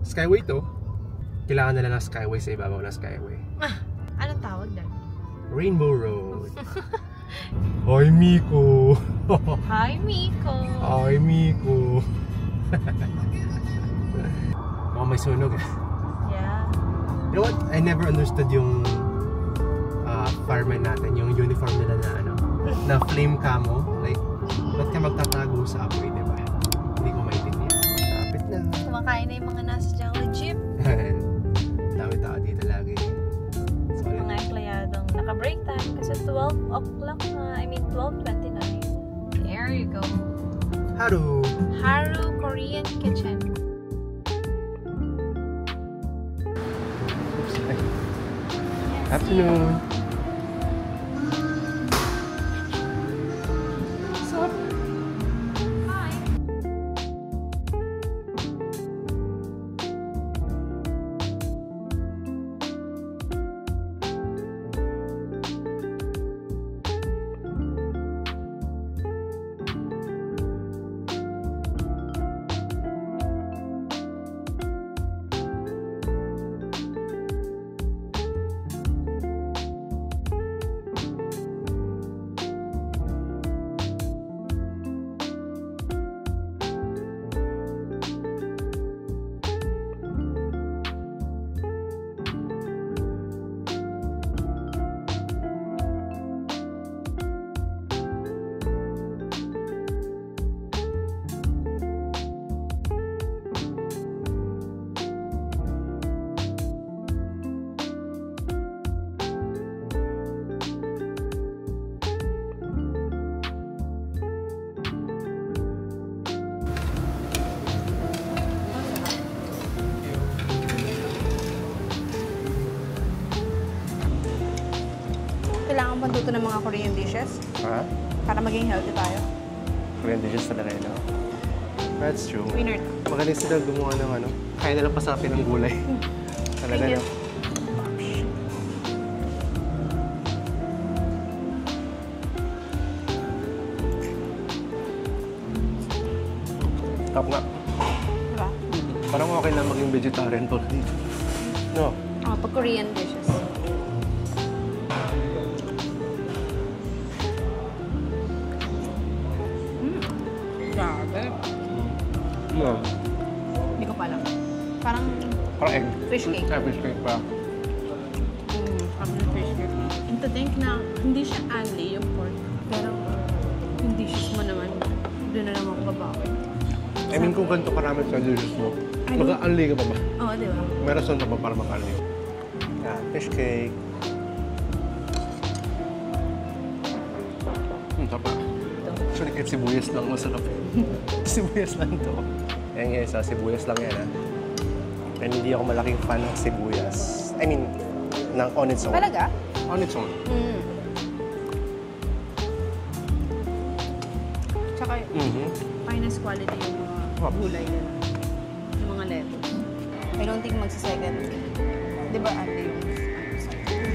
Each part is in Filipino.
Skyway to. Kailangan nila ng Skyway sa ibabaw ng Skyway. Anong tawag doon? Rainbow Road. Hi, Miko. Hi, Miko. Hi, Miko. Mukhang may sunog eh. Yeah. You know what? I never understood yung fireman natin, yung uniform nila na flame camo. Like, ba't ka magtatago sa apoy, diba? Hindi ko maintindihan. Kapit na. Kumakain na yung mga nasa dyan sa jeep. Dami-tao dito lagi. So, mga empleyadong naka-break time kasi 12 o'clock na. I mean, 12:29. There you go. Haru! Haru Korean Kitchen. Oops. Afternoon. Kailangan pa dito ng mga Korean dishes Ha? para maging healthy tayo. Korean dishes talaga yun, no? That's true. Winner. Magaling sila gumawa ng kaya nilang pasapin ng gulay. Talaga, Thank you. no? Top nga. Diba? Parang okay lang maging vegetarian pag dito. No? Oh, pag Korean dishes. Grabe. No. Hindi ko pa alam. Parang Parang egg. fish cake. Fish cake pa. Parang fish cake. And to think na hindi siya only yung pork. Pero yung dishes mo naman, doon na naman babawi. I mean, kung ganito karami sa dishes mo, mag-a-unli ka pa ba? Oo, di ba? May rason ka pa para mag-unli. Yeah, fish cake. Tapa. Actually, kahit sibuyas lang masarap. Sibuyas lang to. Ayan guys, sibuyas lang yan, ha? And hindi ako malaking fan ng sibuyas. I mean, on its own. Talaga? On its own. Tsaka, finest quality yung mga gulay nila. Yung mga lettuce. I don't think magsisecond. Di ba, ate yung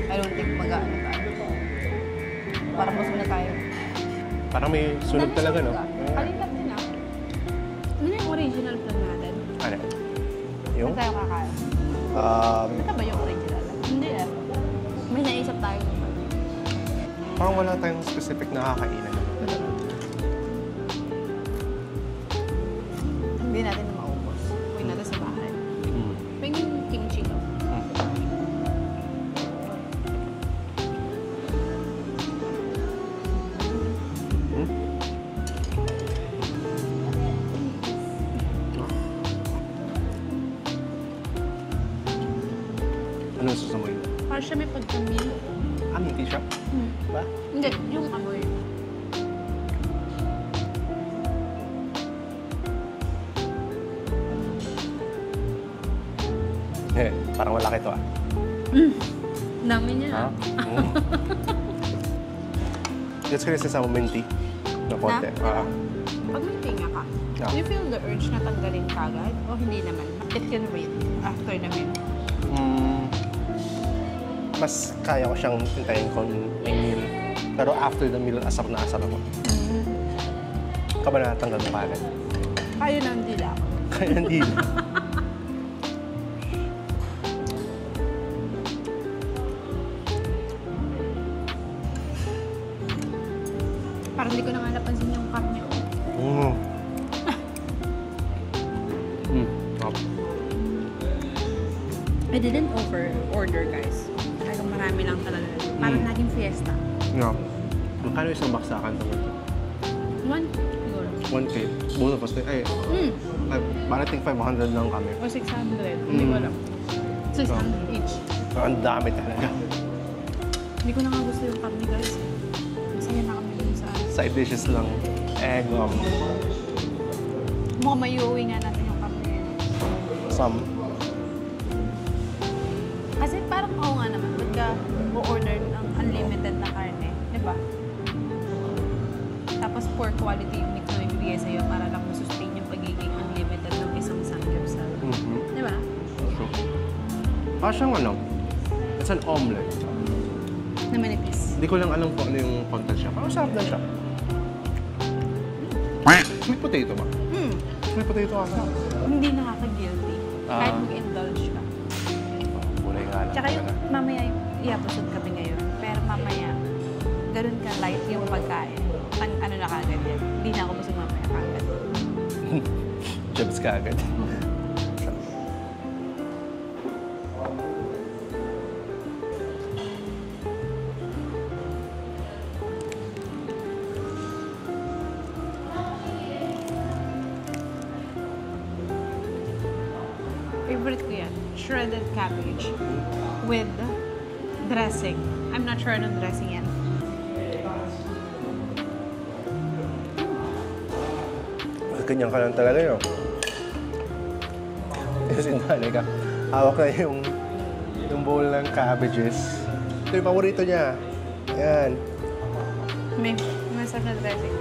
I don't think mag-ano tayo. Parang mas muna tayo. Parang may sunog talaga, no? Kalilap din ah. Ano yung original plan natin? Ano? Yung? Saan tayo kakain? Ito ba yung original? Hindi eh. May naisip tayo naman. Parang wala tayong specific na kakainan. Hindi natin maubos. Huwag natin sa bahay. Pingin kimchi no? Ano susumoy? Parang siya may pagkamil. Hindi siya? Ba? Hindi, yung amoy. Parang malaki to, ah. Dami niya. Ha? Gets ko rin sa minty na konti. Pag may tinga ka, do you feel the urge na tanggalin kagad? O hindi naman? It can wait after the meal. Mas kaya ko siyang hintayin kung may meal. Pero after the meal, asar na asar ako. Ka ba natanggal mo kagad? Kaya na hindi lang. Kaya hindi. Parang hindi ko na nga napansin yung karne ko. I didn't over-order, guys. Talagang marami lang talaga. Parang naging fiesta. Yeah. Magkano isang baksakan ito? 1 siguro. 1K. Both of us. Ay, parating 500 lang kami. O 600. Hindi ko alam. 600 each. So, ang dami talaga. Hindi ko na nga gusto yung karne, guys. Masaya na kami dun sa... Side dishes lang. Egg. Mukhang may iuwi nga natin yung karne. Some. Kasi parang ako nga naman, ba't ka o-order ng unlimited na karne? Diba? Tapos poor quality yung meat na ibibigay sa'yo para lang sustain yung pagiging unlimited ng isang samgyeopsal. Diba? True. Siyang ano, it's an omelette. Na manipis. Hindi ko lang alam kung ano yung content siya. Parang sarap na siya. Sweet potato ba? Sweet potato ata. Hindi nakaka-guilty. Kahit mag-indulge ka. Kulay nga lang. Tsaka yung mamaya iapusod kami ngayon. Pero mamaya, ganun ka light yung pagkain. Ano na kagad yan. Hindi na ako busog mamaya kagad. Jobs ka agad. Favorite ko yan. Shredded cabbage with dressing. I'm not sure anong dressing yan. Ganyan ka lang talaga yun. Kasi nanay ka, hawak na yung bowl ng cabbages. Ito yung paborito niya. Ayan. May masarap na dressing.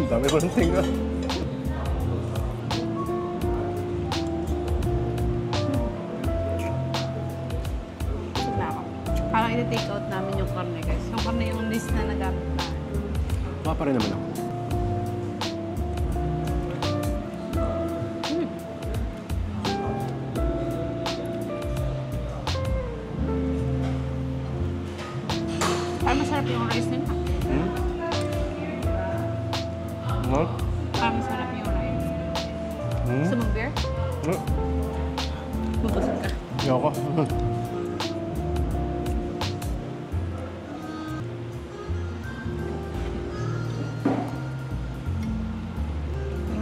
Dami ko ng tinga. Parang i-take out namin yung karne, guys. Yung karne yung list na nagamit na. Maka pa rin naman ako. Parang masarap yung rice nila. Parang masarap yung rice. Gusto mong beer? Bubusog ka. Ayoko.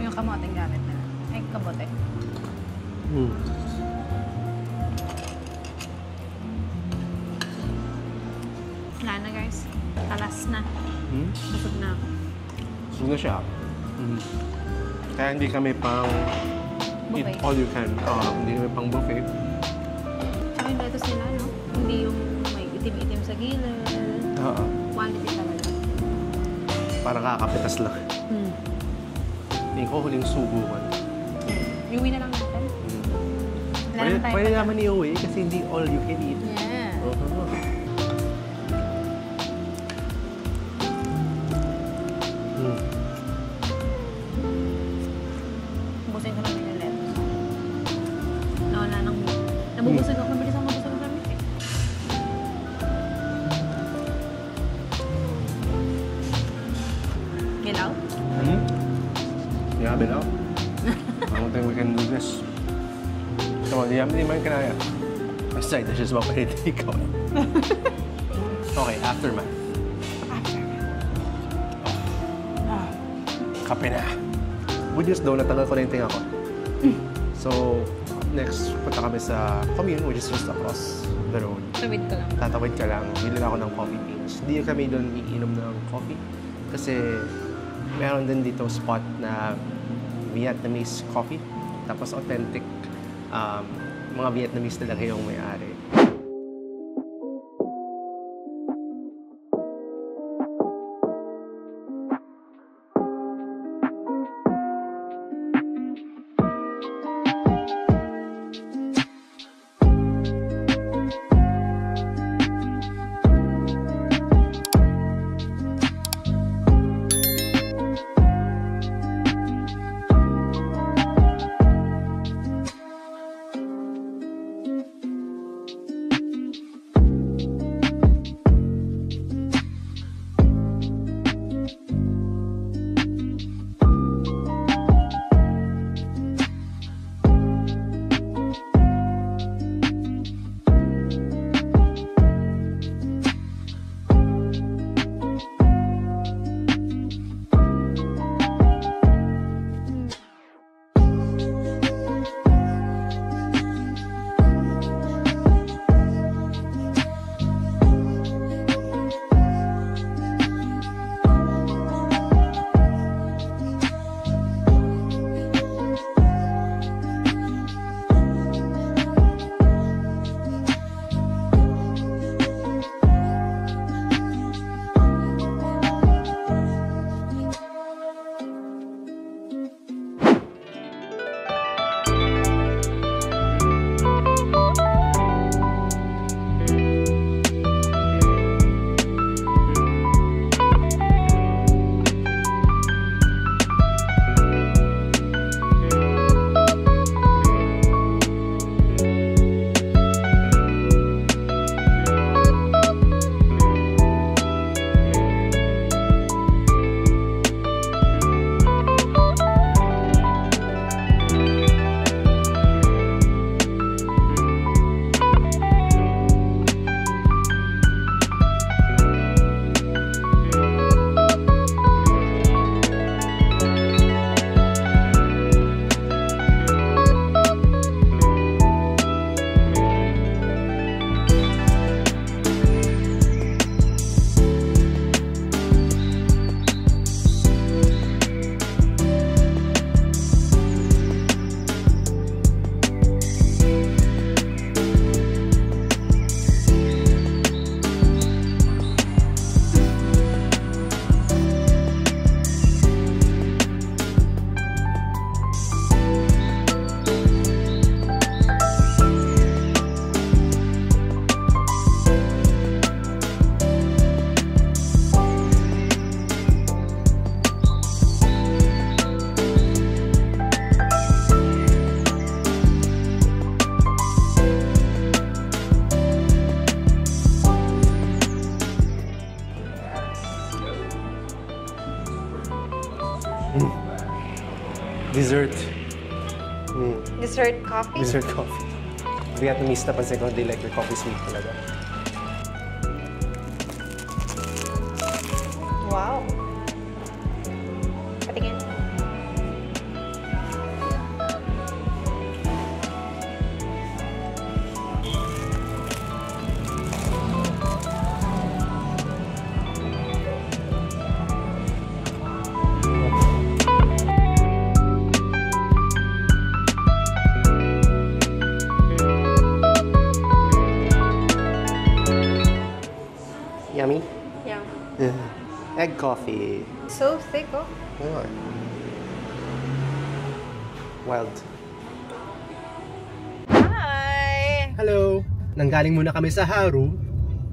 Yung kamoteng gamit nila. Ay, kamote. Wala na, guys. Talas na. Busog na ako. Busog na siya. Kaya hindi kami pang eat Buffet. all you can. Hindi kami pang buffet. Tsaka yung lettuce nila, no? Hindi yung may itim-itim sa gilid. Quality talaga. Parang kakapitas lang. Hindi ko huling subo ko. Iuwi na lang natin. Pwede naman iuwi kasi hindi all you can eat. Yeah. Busin ko namin yung lettuce. Nawala nang meat. Nabubusog ako. Mabilis ako mabusog ng meat eh. Hilaw? Yeah, Bilaw. I don't think we can do this. Come on, hindi man kanaya. Aside, that's just what I take out. Okay, aftermath. Kape na. Good news though, natagal ko na yung tinga ko. So, next, punta kami sa commune, which is just across the road. Tawid ko lang. Tatawid ka lang, bili ako ng coffee beans. Hindi kami doon iinom ng coffee. Kasi meron din dito spot na Vietnamese coffee. Tapos authentic, mga Vietnamese talaga yung may-ari. Dessert. Dessert coffee? Dessert coffee. Vietnamese napansin ko, they like their coffee sweet talaga. Wow. Patingin. Yummy? Yeah. Egg coffee. So thick, oh. Oh. Wild. Hi! Hello! Nanggaling muna kami sa Haru.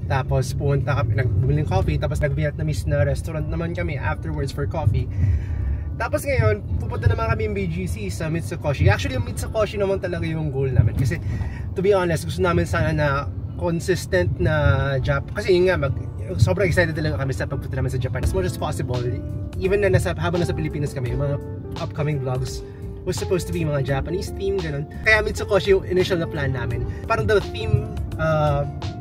Tapos pumunta kami, nagbili ng coffee. Tapos nag-Vietnamese na restaurant naman kami afterwards for coffee. Tapos ngayon, pupunta naman kami yung BGC sa Mitsukoshi. Actually, yung Mitsukoshi naman talaga yung goal namin. Kasi, to be honest, gusto namin sana na consistent na kasi yun nga, sobrang excited talaga kami sa pagpunta namin sa Japan as much as possible. Even na habang nasa Pilipinas kami, yung mga upcoming vlogs was supposed to be mga Japanese theme, ganun. Kaya Mitsukoshi yung initial na plan namin. Parang the theme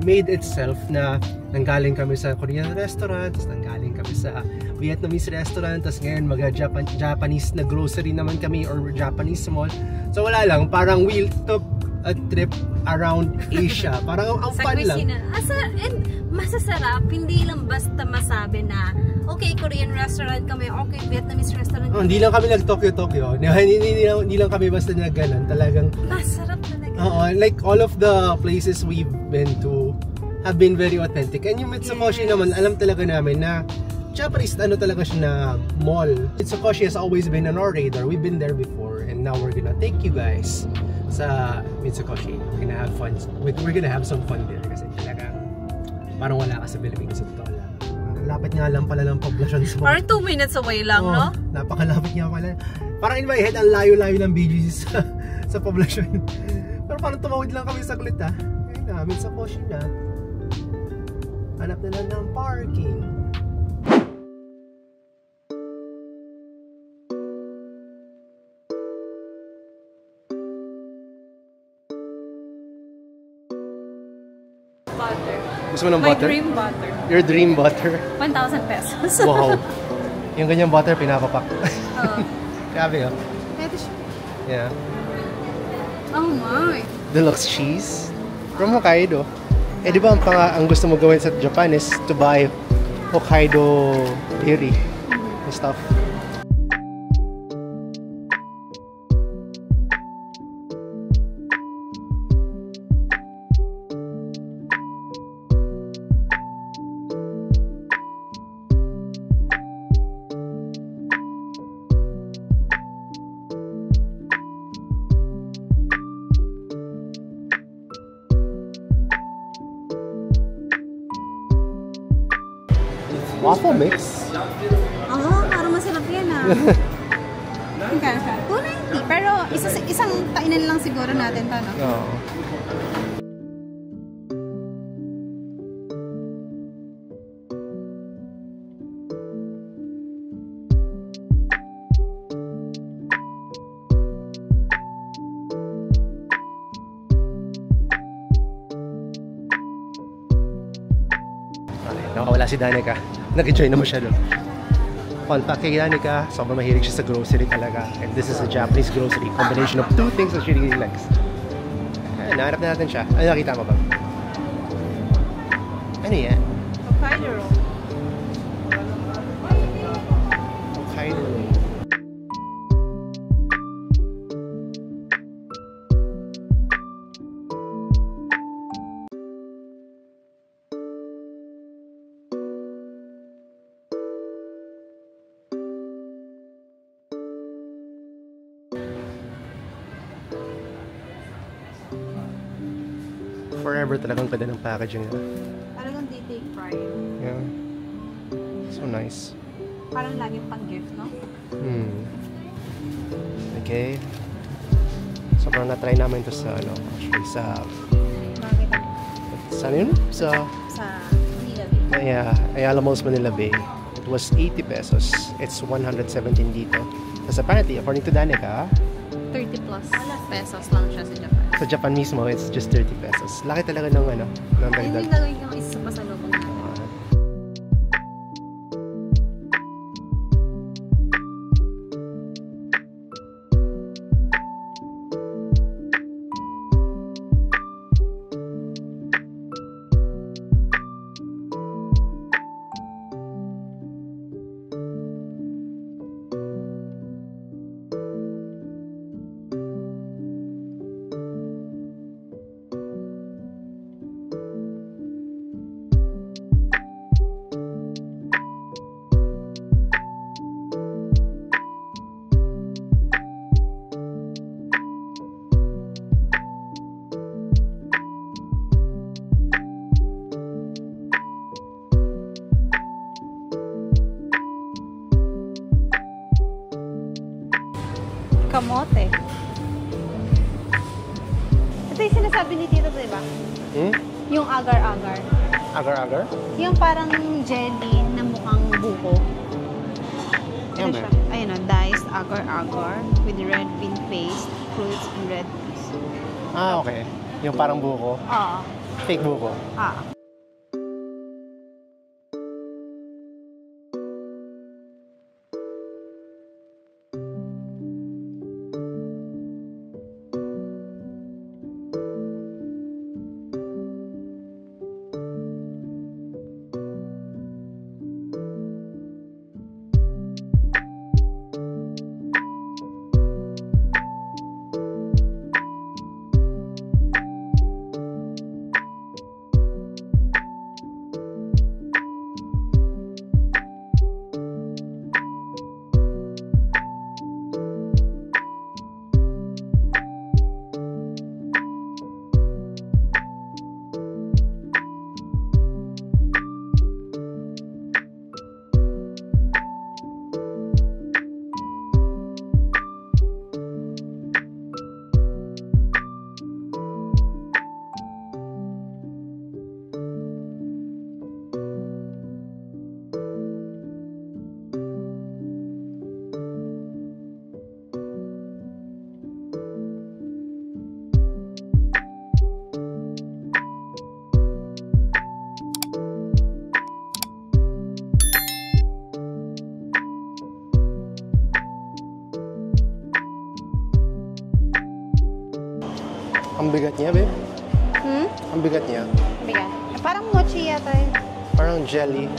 made itself na nanggaling kami sa Korean restaurant, tapos nanggaling kami sa Vietnamese restaurant, tapos ngayon Japanese na grocery naman kami or Japanese mall. So wala lang, parang we took a trip around Asia. Parang ang fun lang. And masasarap, hindi lang basta masabi na okay, Korean restaurant kami, okay, Vietnamese restaurant kami. Hindi lang kami nag-Tokyo. Hindi lang kami basta nag-ganon. Talagang masarap talaga. Like all of the places we've been to have been very authentic. And yung Mitsukoshi naman, alam talaga namin na Japanese talaga siya na mall. Mitsukoshi has always been on our radar. We've been there before and now we're gonna take you guys sa Mitsukoshi. We're gonna have fun. We're gonna have some fun there kasi talagang parang wala ka sa Pilipinas sa totoo lang. Lapit nga lang pala ng poblasyon sa parang 2 minutes away lang, no? Napakalapit nga pala. Parang in my head, ang layo-layo ng BGC sa poblasyon. Pero parang tumawid lang kami saglit ha. Ayun na, Mitsukoshi na. Hanap na lang ng parking. Butter. Gusto mo ng butter? My dream butter. Your dream butter? 1,000 pesos. Wow. Yung ganyang butter, pinapapak. Grabe oh. Ito siya. Yeah. Oh my. Deluxe cheese from Hokkaido. Eh di ba ang gusto mo gawin sa Japan is to buy Hokkaido dairy and stuff. Waffle mix? Oo, parang masarap yan ah. Magkano siya? 290. Pero isang kainan lang siguro natin to, no? Oo. Nakawala si Danica. Nag-enjoy naman siya doon. Fun fact kay Danica, sobrang mahilig siya sa grocery talaga. And this is a Japanese grocery. Combination of two things that she really likes. Ayan, nahanap na natin siya. Ano nakita mo ba? Ano yan? Hokkaido roll. Hokkaido roll. Forever talagang ganda ng packaging nila. Talagang they take pride. Yeah. So nice. Parang laging pang gift, no? Okay. Sobrang na-try namin ito sa actually sa Bakit? saan yun? Sa Manila Bay. Ayala Malls, Manila Bay. It was 80 pesos. It's 117 dito. Because apparently, according to Danica, 30 plus pesos lang siya sa Japan. sa Japan mismo, it's just 30 pesos. Laki talaga ng ano, ng Ayun dagdag. yung gagawin yung isa sa pasalubong natin. Kamote. Ito yung sinasabi ni Tito, diba? Hmm? Yung agar-agar. Agar-agar? Yung parang jelly na mukhang buko. Yan Ano ba? siya? Ayun o, diced agar-agar with red bean paste, fruits, and red peas. Ah, okay. Yung parang buko. Oo. Fake buko. Ah. Ang bigat niya, babe. Hmm? Ang bigat niya. Bigat. Parang mochi yata eh. Parang jelly.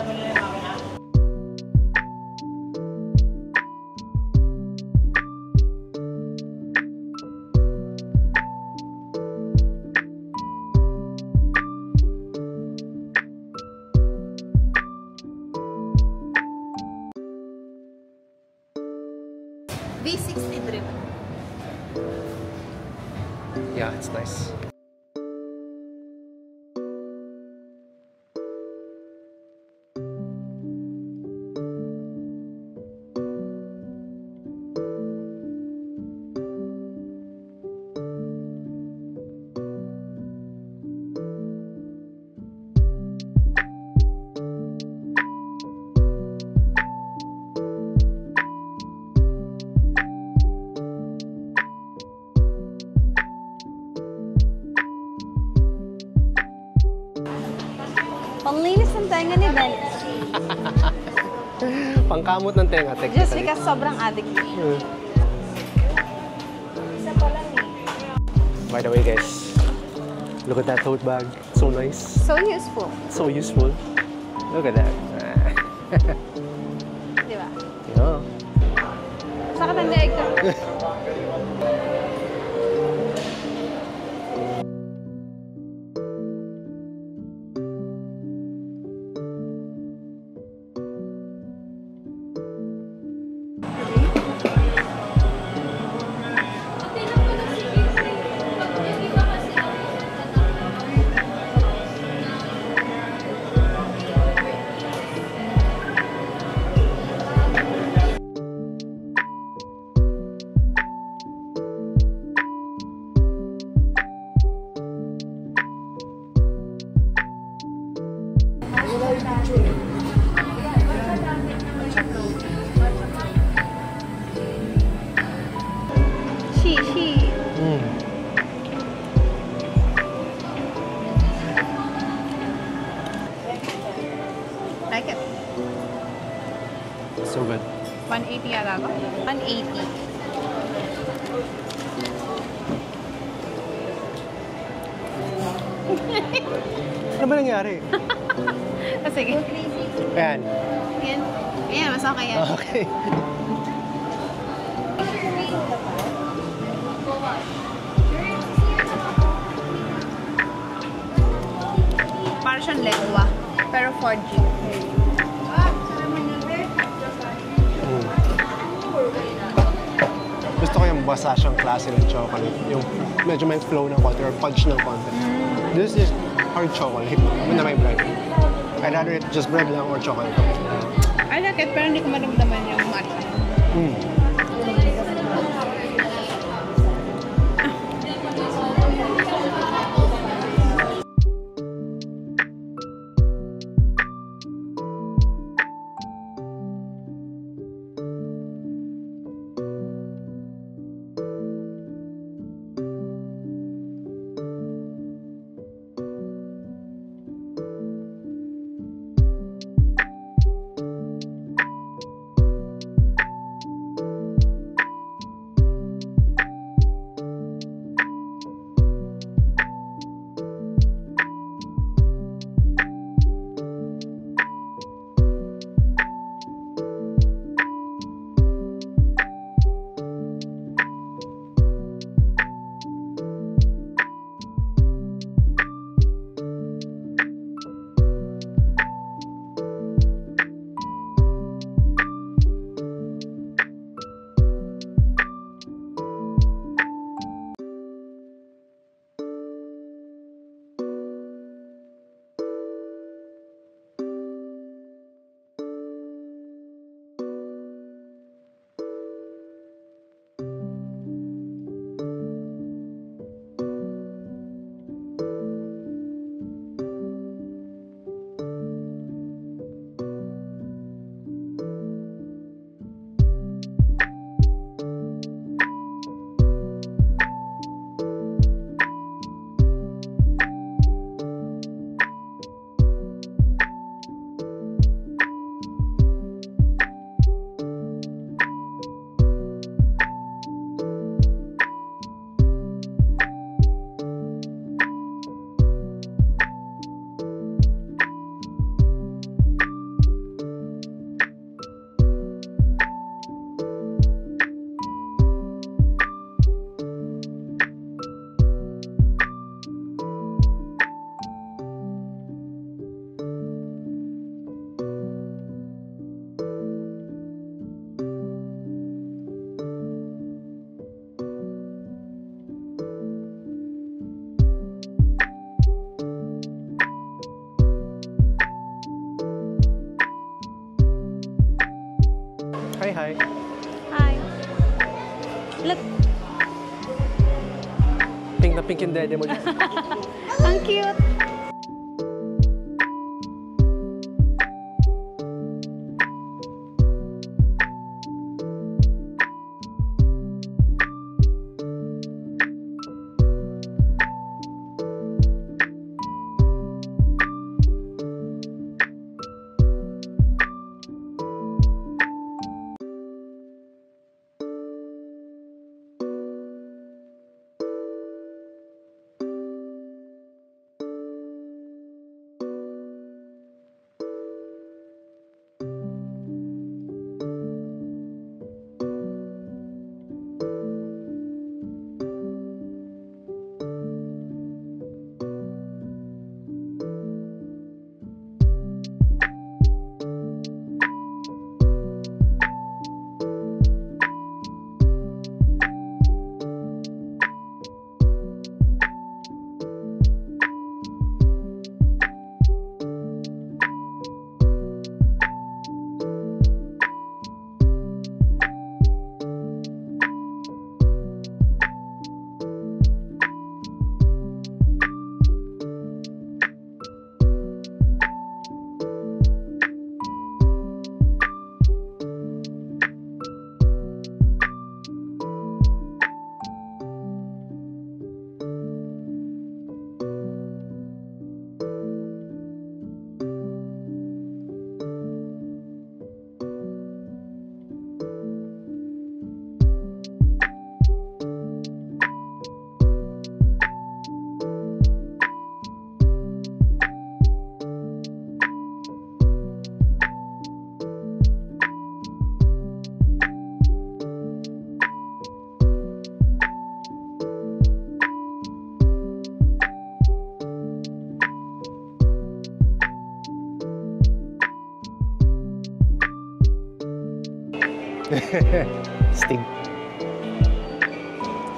V60 drip. Yeah, it's nice. Panglinis ng tenga ni Ben. Pangkamot ng tenga, technically. Just because sobrang addict. Isa pa lang eh. By the way, guys, look at that tote bag. So nice. So useful. So useful. Look at that. Di ba? Yeah. Saka ng leg ka. like it. So good. 180 yata to. 180. Ano ba nangyari? Sige. Ayan. Yan. Ayan, mas okay yan. Okay. Para siyang lengua. Pero 4G. Gusto ko yung basa siyang klase ng chocolate. Yung medyo may flow ng konti or punch ng konti. This is hard chocolate na may bread. I'd rather it just bread lang or chocolate. I like it, pero hindi ko maramdaman yung matcha. Hi. Hi. Look. Pink na pink yung dede mo. Ang cute. Stig.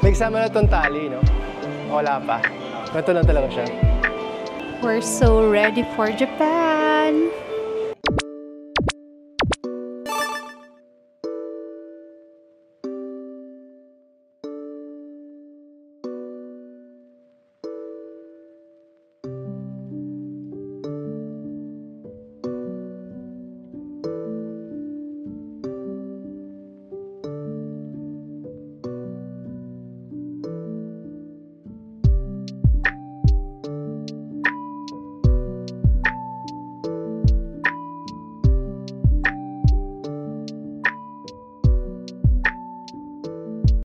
May kasama na itong tali, no? Wala pa. Ito lang talaga siya. We're so ready for Japan!